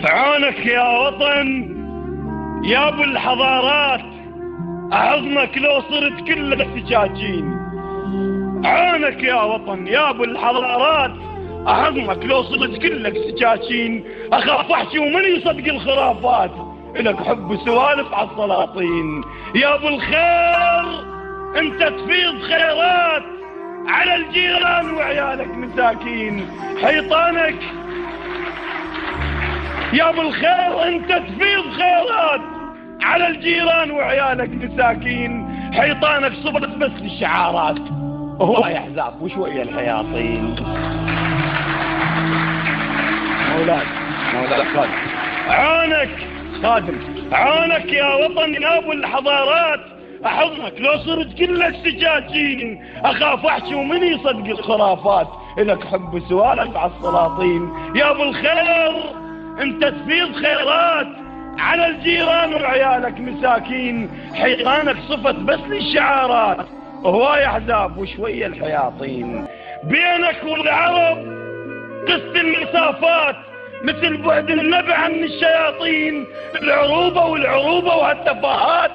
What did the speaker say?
فعونك يا وطن يا ابو الحضارات، احضنك لو صرت كلك سجاجين. عونك يا وطن يا ابو الحضارات، احضنك لو صرت كلك سجاجين. اخاف احكي ومن يصدق الخرافات، لك حب سوالف على السلاطين. يا ابو الخير انت تفيض خيرات على الجيران وعيالك مساكين. حيطانك يا ابو الخير انت تفيض خيرات على الجيران وعيالك مساكين. حيطانك صبت بس للشعارات، وهو يا احزاب وشويه الحياطين. مولاي خادم، عونك خادم، عونك يا وطن يا ابو الحضارات، احضنك لو صرت كلك سجاجين. اخاف احكي ومن يصدق الخرافات، لك حب سوالف على السلاطين. يا ابو الخير انت تفيض خيرات على الجيران وعيالك مساكين. حيطانك صفت بس للشعارات، وهواي احزاب وشويه الحياطين. بينك والعرب قست المسافات، مثل بعد النبع من الشياطين. العروبه والعروبه وهالتفاهات